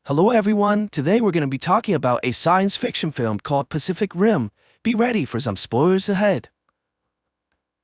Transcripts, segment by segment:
Hello everyone, today we're going to be talking about a science fiction film called Pacific Rim. Be ready for some spoilers ahead.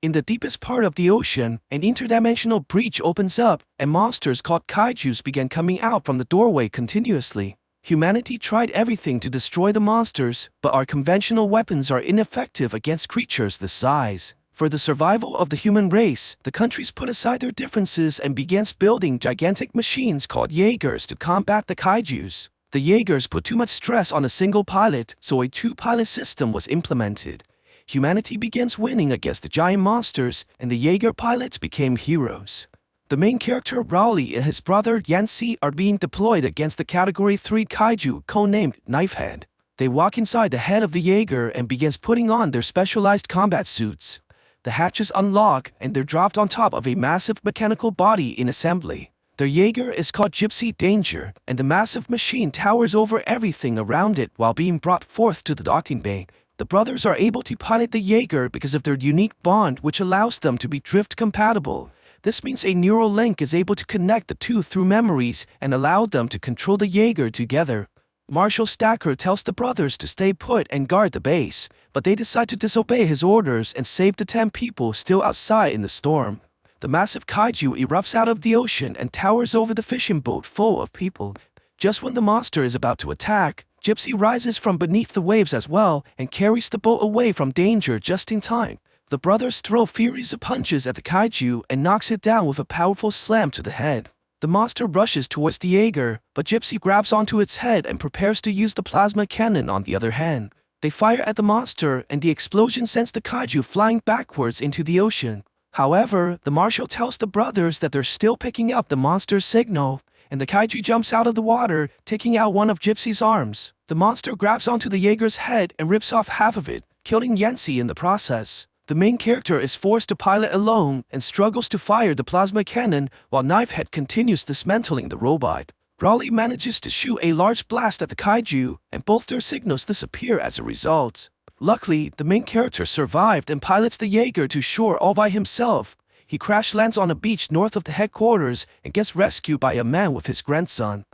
In the deepest part of the ocean, an interdimensional breach opens up, and monsters called kaijus begin coming out from the doorway continuously. Humanity tried everything to destroy the monsters, but our conventional weapons are ineffective against creatures this size. For the survival of the human race, the countries put aside their differences and began building gigantic machines called Jaegers to combat the kaijus. The Jaegers put too much stress on a single pilot, so a two-pilot system was implemented. Humanity begins winning against the giant monsters, and the Jaeger pilots became heroes. The main character Rowley and his brother Yancy are being deployed against the Category 3 kaiju codenamed Knifehead. They walk inside the head of the Jaeger and begins putting on their specialized combat suits. The hatches unlock and they're dropped on top of a massive mechanical body in assembly. Their Jaeger is called Gypsy Danger, and the massive machine towers over everything around it while being brought forth to the docking bay. The brothers are able to pilot the Jaeger because of their unique bond, which allows them to be drift compatible. This means a neural link is able to connect the two through memories and allow them to control the Jaeger together. Marshal Stacker tells the brothers to stay put and guard the base, but they decide to disobey his orders and save the 10 people still outside in the storm. The massive kaiju erupts out of the ocean and towers over the fishing boat full of people. Just when the monster is about to attack, Gypsy rises from beneath the waves as well and carries the boat away from danger just in time. The brothers throw furious punches at the kaiju and knocks it down with a powerful slam to the head. The monster rushes towards the Jaeger, but Gypsy grabs onto its head and prepares to use the plasma cannon on the other hand. They fire at the monster and the explosion sends the kaiju flying backwards into the ocean. However, the marshal tells the brothers that they're still picking up the monster's signal, and the kaiju jumps out of the water, taking out one of Gypsy's arms. The monster grabs onto the Jaeger's head and rips off half of it, killing Yancy in the process. The main character is forced to pilot alone and struggles to fire the plasma cannon while Knifehead continues dismantling the robot. Raleigh manages to shoot a large blast at the kaiju, and both their signals disappear as a result. Luckily, the main character survived and pilots the Jaeger to shore all by himself. He crash lands on a beach north of the headquarters and gets rescued by a man with his grandson.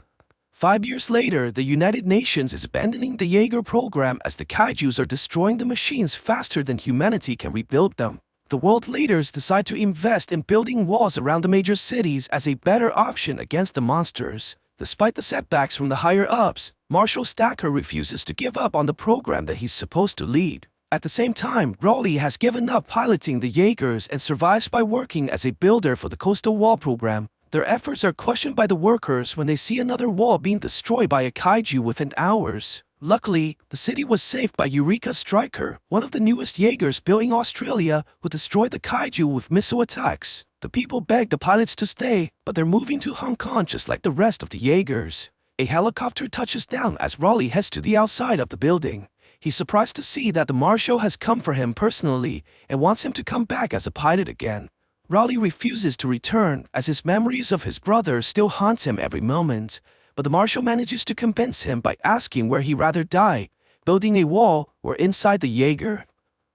5 years later, the United Nations is abandoning the Jaeger program as the kaijus are destroying the machines faster than humanity can rebuild them. The world leaders decide to invest in building walls around the major cities as a better option against the monsters. Despite the setbacks from the higher-ups, Marshal Stacker refuses to give up on the program that he's supposed to lead. At the same time, Raleigh has given up piloting the Jaegers and survives by working as a builder for the Coastal Wall program. Their efforts are questioned by the workers when they see another wall being destroyed by a kaiju within hours. Luckily, the city was saved by Eureka Striker, one of the newest Jaegers built in Australia, who destroyed the kaiju with missile attacks. The people beg the pilots to stay, but they're moving to Hong Kong just like the rest of the Jaegers. A helicopter touches down as Raleigh heads to the outside of the building. He's surprised to see that the marshal has come for him personally and wants him to come back as a pilot again. Raleigh refuses to return as his memories of his brother still haunt him every moment, but the marshal manages to convince him by asking where he'd rather die, building a wall or inside the Jaeger.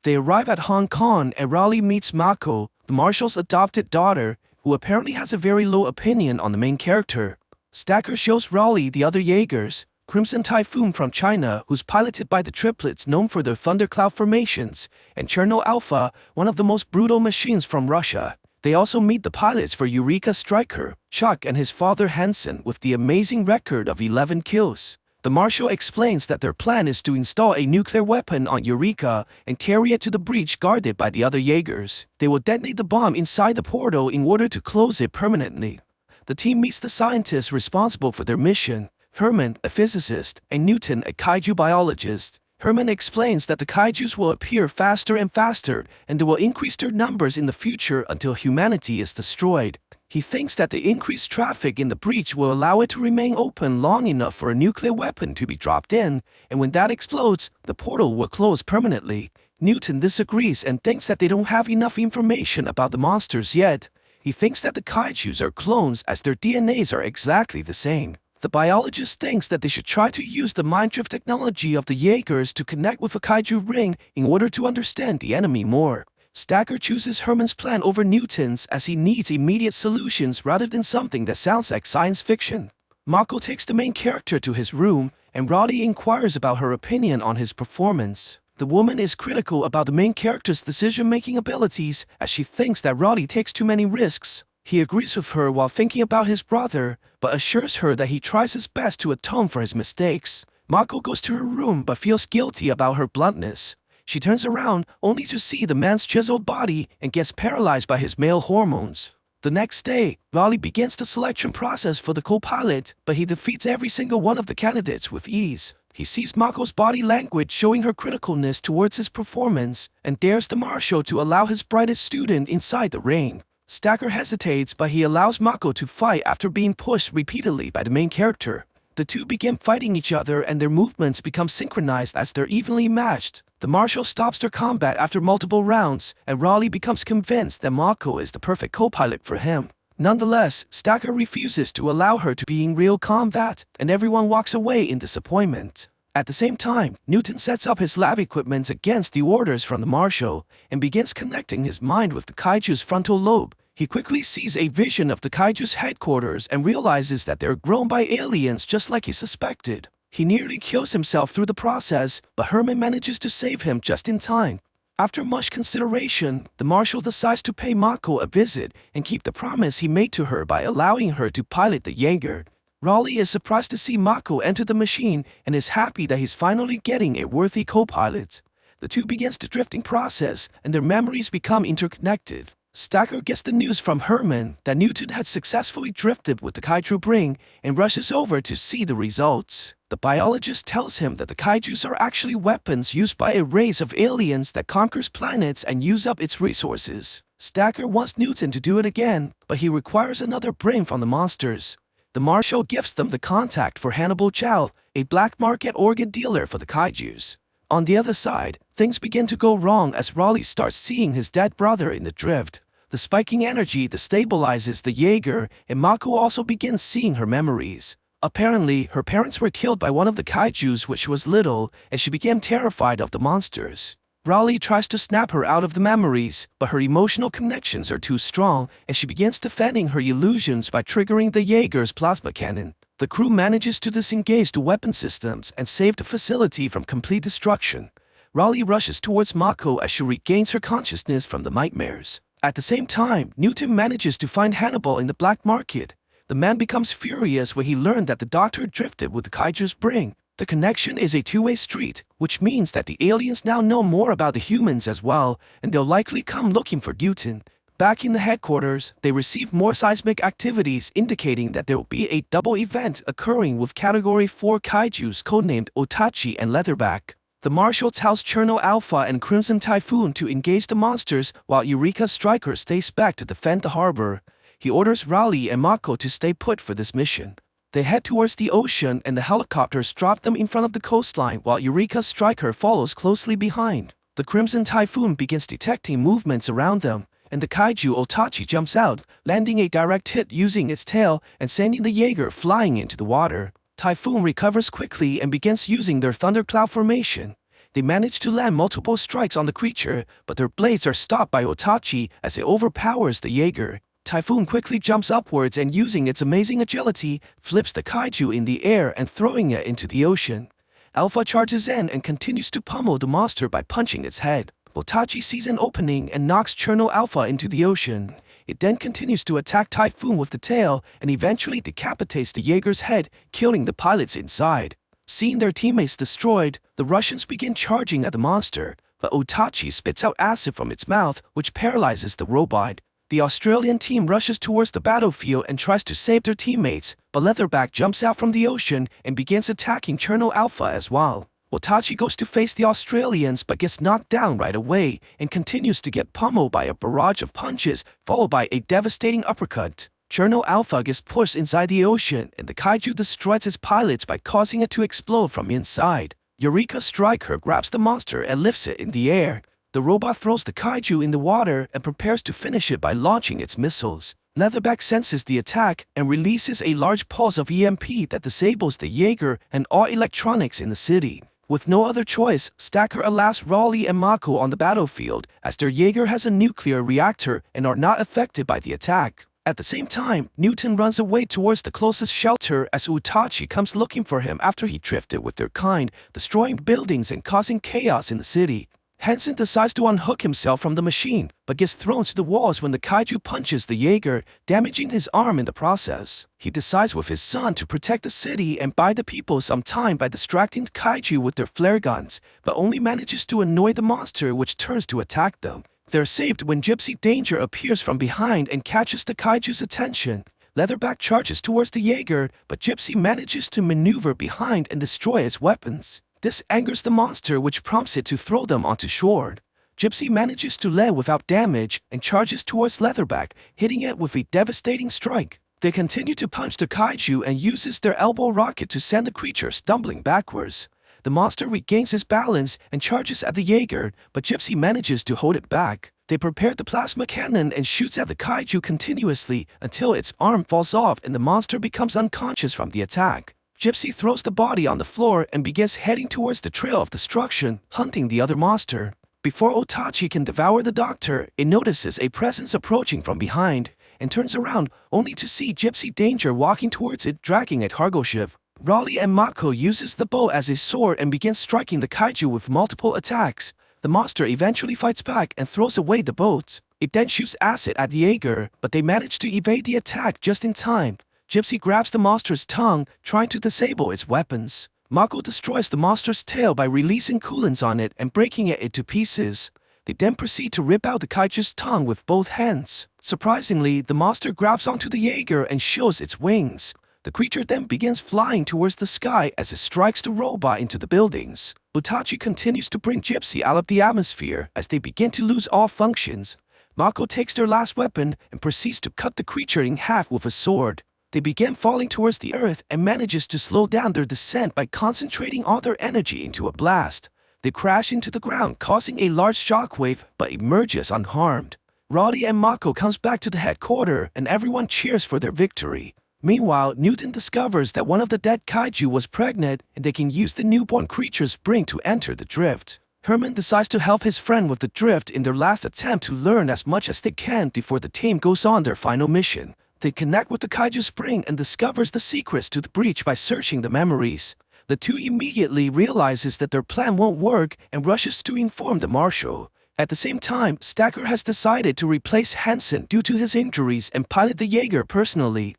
They arrive at Hong Kong and Raleigh meets Mako, the marshal's adopted daughter, who apparently has a very low opinion on the main character. Stacker shows Raleigh the other Jaegers, Crimson Typhoon from China, who's piloted by the triplets known for their thundercloud formations, and Cherno Alpha, one of the most brutal machines from Russia. They also meet the pilots for Eureka Striker, Chuck and his father Hansen, with the amazing record of 11 kills. The marshal explains that their plan is to install a nuclear weapon on Eureka and carry it to the breach guarded by the other Jaegers. They will detonate the bomb inside the portal in order to close it permanently. The team meets the scientists responsible for their mission, Herman, a physicist, and Newton, a kaiju biologist. Herman explains that the kaijus will appear faster and faster, and they will increase their numbers in the future until humanity is destroyed. He thinks that the increased traffic in the breach will allow it to remain open long enough for a nuclear weapon to be dropped in, and when that explodes, the portal will close permanently. Newton disagrees and thinks that they don't have enough information about the monsters yet. He thinks that the kaijus are clones as their DNAs are exactly the same. The biologist thinks that they should try to use the mind drift technology of the Jaegers to connect with a kaiju ring in order to understand the enemy more. Stacker chooses Herman's plan over Newton's as he needs immediate solutions rather than something that sounds like science fiction. Mako takes the main character to his room, and Roddy inquires about her opinion on his performance. The woman is critical about the main character's decision-making abilities, as she thinks that Roddy takes too many risks. He agrees with her while thinking about his brother, but assures her that he tries his best to atone for his mistakes. Mako goes to her room but feels guilty about her bluntness. She turns around only to see the man's chiseled body and gets paralyzed by his male hormones. The next day, Raleigh begins the selection process for the co-pilot, but he defeats every single one of the candidates with ease. He sees Mako's body language showing her criticalness towards his performance and dares the marshal to allow his brightest student inside the ring. Stacker hesitates, but he allows Mako to fight after being pushed repeatedly by the main character. The two begin fighting each other and their movements become synchronized as they're evenly matched. The marshal stops their combat after multiple rounds, and Raleigh becomes convinced that Mako is the perfect co-pilot for him. Nonetheless, Stacker refuses to allow her to be in real combat, and everyone walks away in disappointment. At the same time, Newton sets up his lab equipment against the orders from the marshal and begins connecting his mind with the kaiju's frontal lobe. He quickly sees a vision of the kaiju's headquarters and realizes that they're grown by aliens just like he suspected. He nearly kills himself through the process, but Herman manages to save him just in time. After much consideration, the marshal decides to pay Mako a visit and keep the promise he made to her by allowing her to pilot the Jaeger. Raleigh is surprised to see Mako enter the machine and is happy that he's finally getting a worthy co-pilot. The two begins the drifting process and their memories become interconnected. Stacker gets the news from Herman that Newton had successfully drifted with the kaiju brain and rushes over to see the results. The biologist tells him that the kaijus are actually weapons used by a race of aliens that conquers planets and use up its resources. Stacker wants Newton to do it again, but he requires another brain from the monsters. The marshal gives them the contact for Hannibal Chow, a black market organ dealer for the kaijus. On the other side, things begin to go wrong as Raleigh starts seeing his dead brother in the drift. The spiking energy destabilizes the Jaeger, and Mako also begins seeing her memories. Apparently, her parents were killed by one of the kaijus when she was little, and she became terrified of the monsters. Raleigh tries to snap her out of the memories, but her emotional connections are too strong, and she begins defending her illusions by triggering the Jaeger's plasma cannon. The crew manages to disengage the weapon systems and save the facility from complete destruction. Raleigh rushes towards Mako as she regains her consciousness from the nightmares. At the same time, Newton manages to find Hannibal in the black market. The man becomes furious when he learned that the doctor drifted with the kaiju's brain. The connection is a two-way street, which means that the aliens now know more about the humans as well, and they'll likely come looking for Newton. Back in the headquarters, they receive more seismic activities indicating that there will be a double event occurring with Category 4 kaijus codenamed Otachi and Leatherback. The marshal tells Cherno Alpha and Crimson Typhoon to engage the monsters while Eureka Striker stays back to defend the harbor. He orders Raleigh and Mako to stay put for this mission. They head towards the ocean and the helicopters drop them in front of the coastline while Eureka Striker follows closely behind. The Crimson Typhoon begins detecting movements around them, and the kaiju Otachi jumps out, landing a direct hit using its tail and sending the Jaeger flying into the water. Typhoon recovers quickly and begins using their thundercloud formation. They manage to land multiple strikes on the creature, but their blades are stopped by Otachi as it overpowers the Jaeger. Typhoon quickly jumps upwards and using its amazing agility, flips the kaiju in the air and throwing it into the ocean. Alpha charges in and continues to pummel the monster by punching its head. Otachi sees an opening and knocks Cherno Alpha into the ocean. It then continues to attack Typhoon with the tail and eventually decapitates the Jaeger's head, killing the pilots inside. Seeing their teammates destroyed, the Russians begin charging at the monster, but Otachi spits out acid from its mouth, which paralyzes the robot. The Australian team rushes towards the battlefield and tries to save their teammates, but Leatherback jumps out from the ocean and begins attacking Cherno Alpha as well. Otachi goes to face the Australians but gets knocked down right away and continues to get pummeled by a barrage of punches followed by a devastating uppercut. Cherno Alpha gets pushed inside the ocean and the kaiju destroys its pilots by causing it to explode from inside. Eureka Striker grabs the monster and lifts it in the air. The robot throws the kaiju in the water and prepares to finish it by launching its missiles. Leatherback senses the attack and releases a large pulse of EMP that disables the Jaeger and all electronics in the city. With no other choice, Stacker allows Raleigh and Mako on the battlefield as their Jaeger has a nuclear reactor and are not affected by the attack. At the same time, Newton runs away towards the closest shelter as Utachi comes looking for him after he drifted with their kind, destroying buildings and causing chaos in the city. Hansen decides to unhook himself from the machine, but gets thrown to the walls when the kaiju punches the Jaeger, damaging his arm in the process. He decides with his son to protect the city and buy the people some time by distracting the kaiju with their flare guns, but only manages to annoy the monster, which turns to attack them. They're saved when Gypsy Danger appears from behind and catches the kaiju's attention. Leatherback charges towards the Jaeger, but Gypsy manages to maneuver behind and destroy his weapons. This angers the monster, which prompts it to throw them onto shore. Gypsy manages to land without damage and charges towards Leatherback, hitting it with a devastating strike. They continue to punch the kaiju and uses their elbow rocket to send the creature stumbling backwards. The monster regains his balance and charges at the Jaeger, but Gypsy manages to hold it back. They prepare the plasma cannon and shoots at the kaiju continuously until its arm falls off and the monster becomes unconscious from the attack. Gypsy throws the body on the floor and begins heading towards the trail of destruction, hunting the other monster. Before Utachi can devour the doctor, it notices a presence approaching from behind and turns around only to see Gypsy Danger walking towards it, dragging a cargo ship. Raleigh and Mako uses the bow as his sword and begins striking the kaiju with multiple attacks. The monster eventually fights back and throws away the boat. It then shoots acid at the Jaeger, but they manage to evade the attack just in time. Gypsy grabs the monster's tongue, trying to disable its weapons. Mako destroys the monster's tail by releasing coolants on it and breaking it into pieces. They then proceed to rip out the kaiju's tongue with both hands. Surprisingly, the monster grabs onto the Jaeger and shows its wings. The creature then begins flying towards the sky as it strikes the robot into the buildings. Utachi continues to bring Gypsy out of the atmosphere as they begin to lose all functions. Mako takes their last weapon and proceeds to cut the creature in half with a sword. They begin falling towards the earth and manages to slow down their descent by concentrating all their energy into a blast. They crash into the ground, causing a large shockwave, but emerges unharmed. Roddy and Mako comes back to the headquarters and everyone cheers for their victory. Meanwhile, Newton discovers that one of the dead kaiju was pregnant and they can use the newborn creature's brain to enter the drift. Herman decides to help his friend with the drift in their last attempt to learn as much as they can before the team goes on their final mission. They connect with the kaiju's brain and discovers the secrets to the breach by searching the memories. The two immediately realizes that their plan won't work and rushes to inform the marshal. At the same time, Stacker has decided to replace Hansen due to his injuries and pilot the Jaeger personally.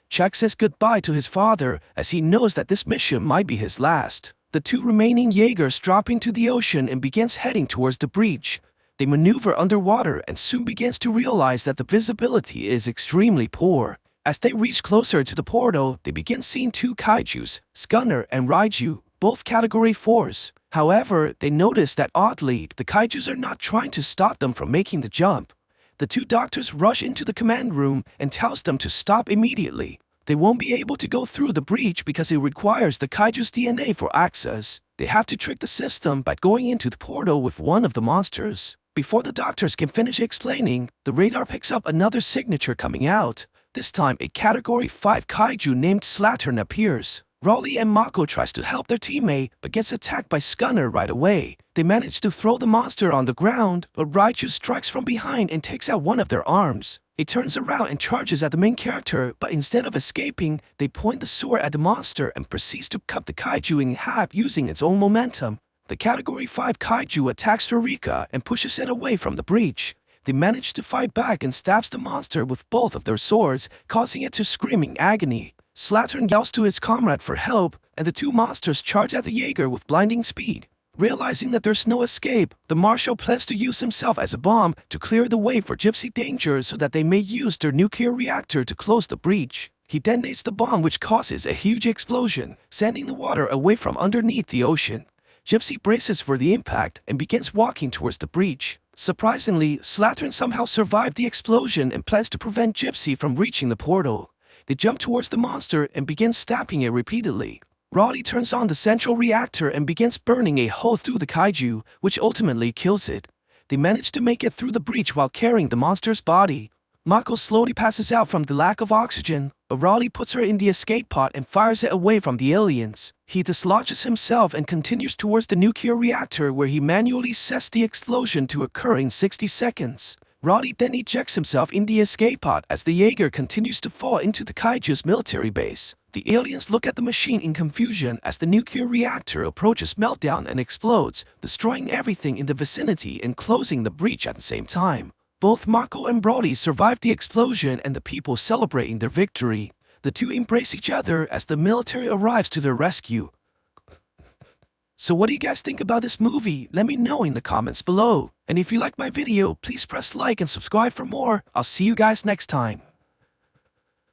Chuck says goodbye to his father as he knows that this mission might be his last. The two remaining Jaegers drop into the ocean and begins heading towards the breach. They maneuver underwater and soon begins to realize that the visibility is extremely poor. As they reach closer to the portal, they begin seeing two kaijus, Skunner and Raiju, both category 4s. However, they notice that oddly, the kaijus are not trying to stop them from making the jump. The two doctors rush into the command room and tells them to stop immediately. They won't be able to go through the breach because it requires the kaiju's DNA for access. They have to trick the system by going into the portal with one of the monsters. Before the doctors can finish explaining, the radar picks up another signature coming out. This time, a Category 5 kaiju named Slattern appears. Raleigh and Mako tries to help their teammate, but gets attacked by Skunner right away. They manage to throw the monster on the ground, but Raiju strikes from behind and takes out one of their arms. It turns around and charges at the main character, but instead of escaping, they point the sword at the monster and proceeds to cut the kaiju in half using its own momentum. The Category 5 kaiju attacks Eureka and pushes it away from the breach. They manage to fight back and stabs the monster with both of their swords, causing it to scream in agony. Slattern yells to his comrade for help, and the two monsters charge at the Jaeger with blinding speed. Realizing that there's no escape, the marshal plans to use himself as a bomb to clear the way for Gypsy Danger so that they may use their nuclear reactor to close the breach. He detonates the bomb, which causes a huge explosion, sending the water away from underneath the ocean. Gypsy braces for the impact and begins walking towards the breach. Surprisingly, Slattern somehow survived the explosion and plans to prevent Gypsy from reaching the portal. They jump towards the monster and begin stabbing it repeatedly. Roddy turns on the central reactor and begins burning a hole through the kaiju, which ultimately kills it. They manage to make it through the breach while carrying the monster's body. Mako slowly passes out from the lack of oxygen, but Roddy puts her in the escape pod and fires it away from the aliens. He dislodges himself and continues towards the nuclear reactor where he manually sets the explosion to occur in 60 seconds. Roddy then ejects himself in the escape pod as the Jaeger continues to fall into the Kaiju's military base. The aliens look at the machine in confusion as the nuclear reactor approaches meltdown and explodes, destroying everything in the vicinity and closing the breach at the same time. Both Mako and Brody survive the explosion and the people celebrating their victory. The two embrace each other as the military arrives to their rescue. So what do you guys think about this movie? Let me know in the comments below. And if you like my video, please press like and subscribe for more. I'll see you guys next time.